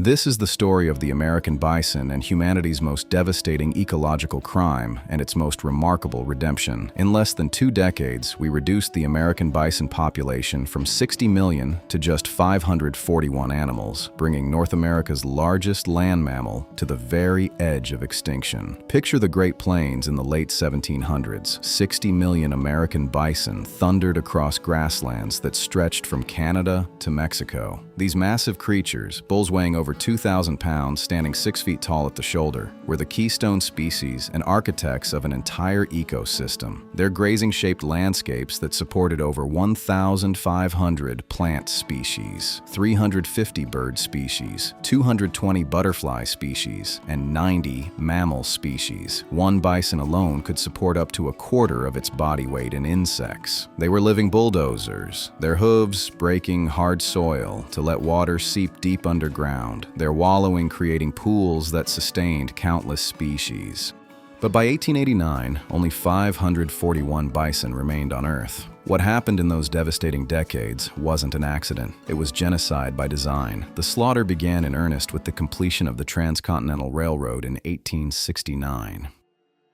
This is the story of the American bison and humanity's most devastating ecological crime and its most remarkable redemption. In less than 2 decades, we reduced the American bison population from 60 million to just 541 animals, bringing North America's largest land mammal to the very edge of extinction. Picture the Great Plains in the late 1700s. 60 million American bison thundered across grasslands that stretched from Canada to Mexico. These massive creatures, bulls weighing over 2,000 pounds, standing 6 feet tall at the shoulder, were the keystone species and architects of an entire ecosystem. Their grazing-shaped landscapes that supported over 1,500 plant species, 350 bird species, 220 butterfly species, and 90 mammal species. One bison alone could support up to a quarter of its body weight in insects. They were living bulldozers, their hooves breaking hard soil to let water seep deep underground, their wallowing creating pools that sustained countless species. But by 1889, only 541 bison remained on Earth. What happened in those devastating decades wasn't an accident. It was genocide by design. The slaughter began in earnest with the completion of the Transcontinental Railroad in 1869.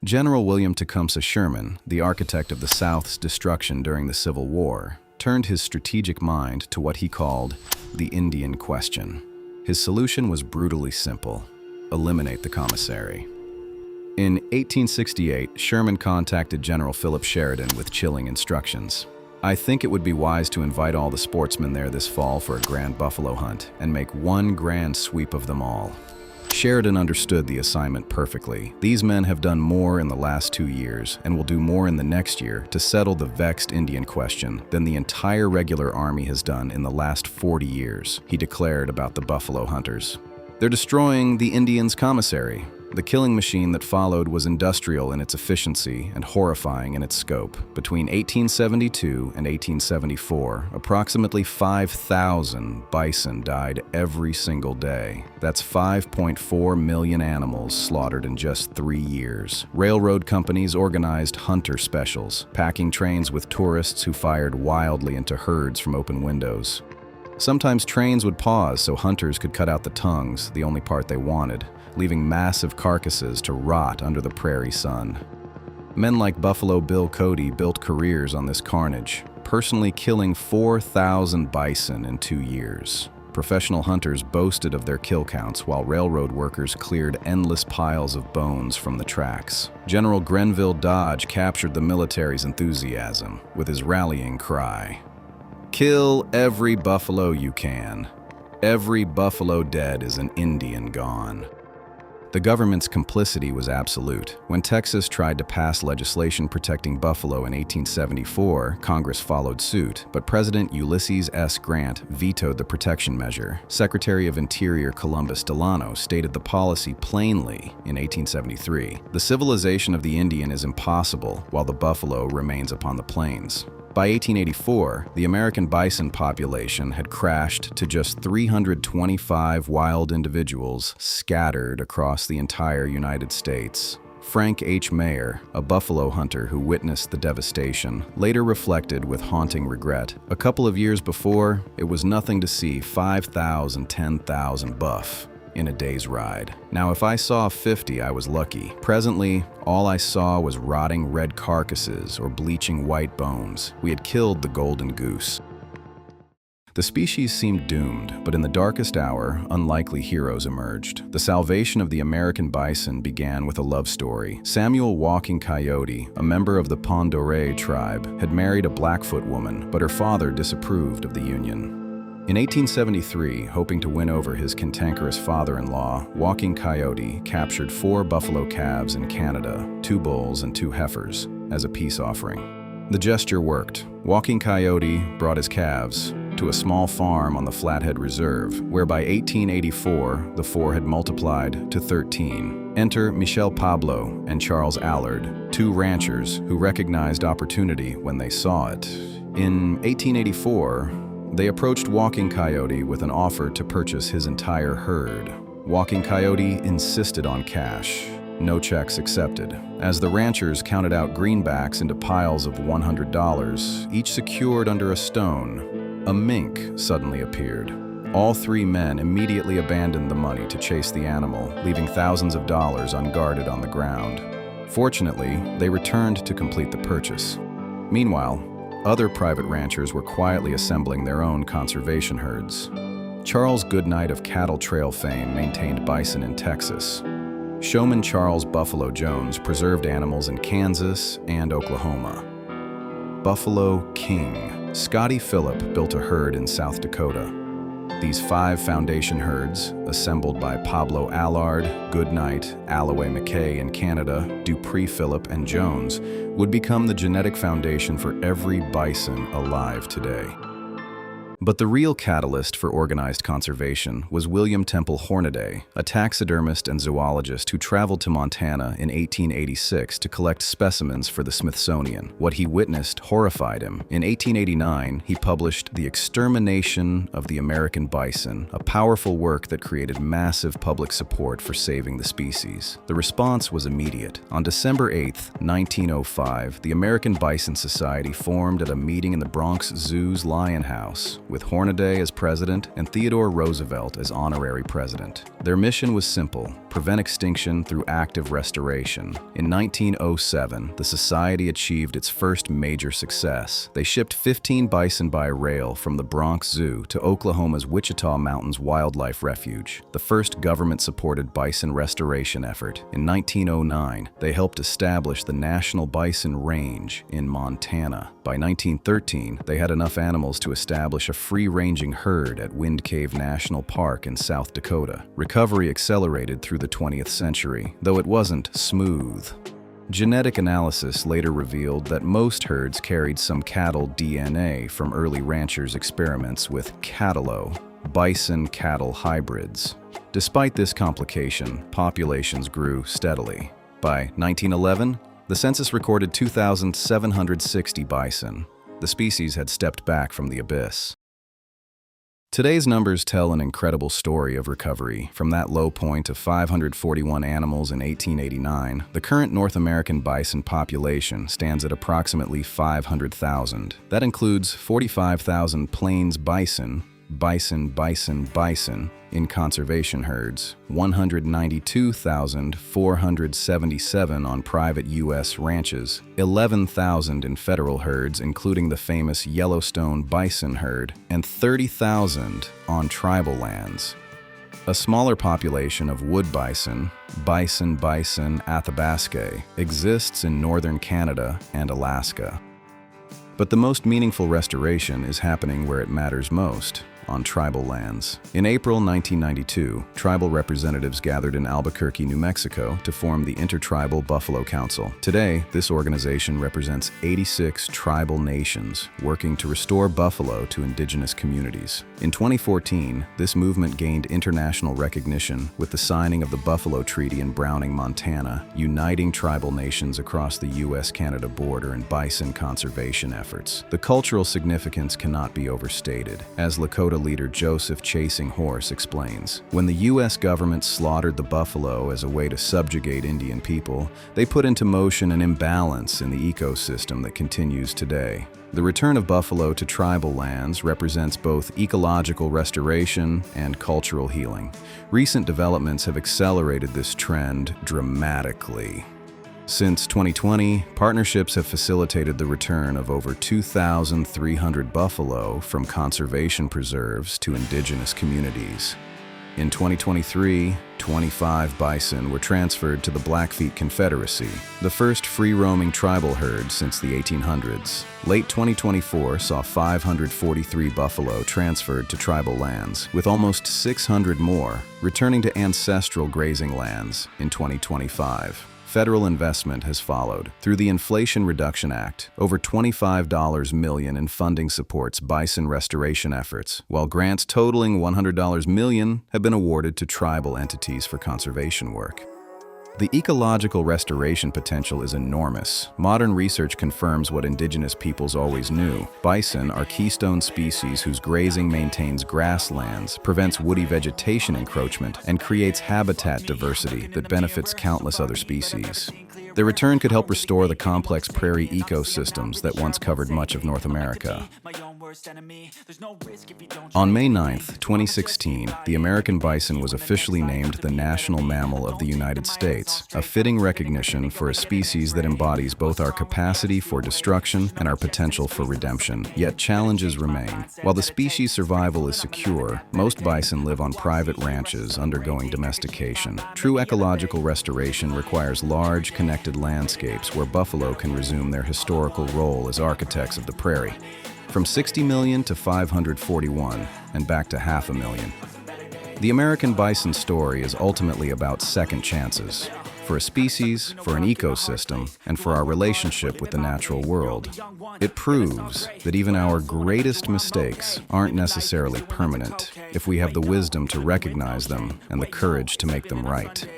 General William Tecumseh Sherman, the architect of the South's destruction during the Civil War, turned his strategic mind to what he called the Indian question. His solution was brutally simple: eliminate the commissary. In 1868, Sherman contacted General Philip Sheridan with chilling instructions. "I think it would be wise to invite all the sportsmen there this fall for a grand buffalo hunt and make one grand sweep of them all." Sheridan understood the assignment perfectly. These men have done more in the last 2 years and will do more in the next year to settle the vexed Indian question than the entire regular army has done in the last 40 years, he declared about the buffalo hunters. "They're destroying the Indians' commissary." The killing machine that followed was industrial in its efficiency and horrifying in its scope. Between 1872 and 1874, approximately 5,000 bison died every single day. That's 5.4 million animals slaughtered in just 3 years. Railroad companies organized hunter specials, packing trains with tourists who fired wildly into herds from open windows. Sometimes trains would pause so hunters could cut out the tongues, the only part they wanted, leaving massive carcasses to rot under the prairie sun. Men like Buffalo Bill Cody built careers on this carnage, personally killing 4,000 bison in 2 years. Professional hunters boasted of their kill counts while railroad workers cleared endless piles of bones from the tracks. General Grenville Dodge captured the military's enthusiasm with his rallying cry: "Kill every buffalo you can. Every buffalo dead is an Indian gone." The government's complicity was absolute. When Texas tried to pass legislation protecting buffalo in 1874, Congress followed suit, but President Ulysses S. Grant vetoed the protection measure. Secretary of Interior Columbus Delano stated the policy plainly in 1873. "The civilization of the Indian is impossible while the buffalo remains upon the plains." By 1884, the American bison population had crashed to just 325 wild individuals scattered across the entire United States. Frank H. Mayer, a buffalo hunter who witnessed the devastation, later reflected with haunting regret. "A couple of years before, it was nothing to see 5,000, 10,000 buff in a day's ride. Now, if I saw 50, I was lucky. Presently, all I saw was rotting red carcasses or bleaching white bones. We had killed the golden goose." The species seemed doomed, but in the darkest hour, unlikely heroes emerged. The salvation of the American bison began with a love story. Samuel Walking Coyote, a member of the Pend d'Oreille tribe, had married a Blackfoot woman, but her father disapproved of the union. In 1873, hoping to win over his cantankerous father-in-law, Walking Coyote captured 4 buffalo calves in Canada, 2 bulls and 2 heifers, as a peace offering. The gesture worked. Walking Coyote brought his calves to a small farm on the Flathead Reserve, where by 1884, the 4 had multiplied to 13. Enter Michel Pablo and Charles Allard, 2 ranchers who recognized opportunity when they saw it. In 1884, they approached Walking Coyote with an offer to purchase his entire herd. Walking Coyote insisted on cash. No checks accepted. As the ranchers counted out greenbacks into piles of $100, each secured under a stone, a mink suddenly appeared. All three men immediately abandoned the money to chase the animal, leaving thousands of dollars unguarded on the ground. Fortunately, they returned to complete the purchase. Meanwhile, other private ranchers were quietly assembling their own conservation herds. Charles Goodnight of cattle trail fame maintained bison in Texas. Showman Charles Buffalo Jones preserved animals in Kansas and Oklahoma. Buffalo King Scotty Phillip built a herd in South Dakota. These 5 foundation herds, assembled by Pablo Allard, Goodnight, Alloway McKay in Canada, Dupree Phillip, and Jones, would become the genetic foundation for every bison alive today. But the real catalyst for organized conservation was William Temple Hornaday, a taxidermist and zoologist who traveled to Montana in 1886 to collect specimens for the Smithsonian. What he witnessed horrified him. In 1889, he published The Extermination of the American Bison, a powerful work that created massive public support for saving the species. The response was immediate. On December 8, 1905, the American Bison Society formed at a meeting in the Bronx Zoo's Lion House, with Hornaday as president and Theodore Roosevelt as honorary president. Their mission was simple: prevent extinction through active restoration. In 1907, the society achieved its first major success. They shipped 15 bison by rail from the Bronx Zoo to Oklahoma's Wichita Mountains Wildlife Refuge, the first government-supported bison restoration effort. In 1909, they helped establish the National Bison Range in Montana. By 1913, they had enough animals to establish a free-ranging herd at Wind Cave National Park in South Dakota. Recovery accelerated through the 20th century, though it wasn't smooth. Genetic analysis later revealed that most herds carried some cattle DNA from early ranchers' experiments with catalo, bison-cattle hybrids. Despite this complication, populations grew steadily. By 1911, the census recorded 2,760 bison. The species had stepped back from the abyss. Today's numbers tell an incredible story of recovery. From that low point of 541 animals in 1889, the current North American bison population stands at approximately 500,000. That includes 45,000 plains bison in conservation herds, 192,477 on private U.S. ranches, 11,000 in federal herds, including the famous Yellowstone bison herd, and 30,000 on tribal lands. A smaller population of wood bison Athabascae, exists in northern Canada and Alaska. But the most meaningful restoration is happening where it matters most, on tribal lands. In April 1992, tribal representatives gathered in Albuquerque, New Mexico to form the Intertribal Buffalo Council. Today, this organization represents 86 tribal nations working to restore buffalo to indigenous communities. In 2014, this movement gained international recognition with the signing of the Buffalo Treaty in Browning, Montana, uniting tribal nations across the U.S.-Canada border in bison conservation efforts. The cultural significance cannot be overstated. As Lakota leader Joseph Chasing Horse explains, when the U.S. government slaughtered the buffalo as a way to subjugate Indian people, they put into motion an imbalance in the ecosystem that continues today. The return of buffalo to tribal lands represents both ecological restoration and cultural healing. Recent developments have accelerated this trend dramatically. Since 2020, partnerships have facilitated the return of over 2,300 buffalo from conservation preserves to indigenous communities. In 2023, 25 bison were transferred to the Blackfeet Confederacy, the first free-roaming tribal herd since the 1800s. Late 2024 saw 543 buffalo transferred to tribal lands, with almost 600 more returning to ancestral grazing lands in 2025. Federal investment has followed. Through the Inflation Reduction Act, over $25 million in funding supports bison restoration efforts, while grants totaling $100 million have been awarded to tribal entities for conservation work. The ecological restoration potential is enormous. Modern research confirms what indigenous peoples always knew. Bison are keystone species whose grazing maintains grasslands, prevents woody vegetation encroachment, and creates habitat diversity that benefits countless other species. Their return could help restore the complex prairie ecosystems that once covered much of North America. On May 9, 2016, the American bison was officially named the national mammal of the United States, a fitting recognition for a species that embodies both our capacity for destruction and our potential for redemption. Yet challenges remain. While the species' survival is secure, most bison live on private ranches undergoing domestication. True ecological restoration requires large, connected landscapes where buffalo can resume their historical role as architects of the prairie. From 60 million to 541, and back to 500,000. The American bison story is ultimately about second chances, for a species, for an ecosystem, and for our relationship with the natural world. It proves that even our greatest mistakes aren't necessarily permanent if we have the wisdom to recognize them and the courage to make them right.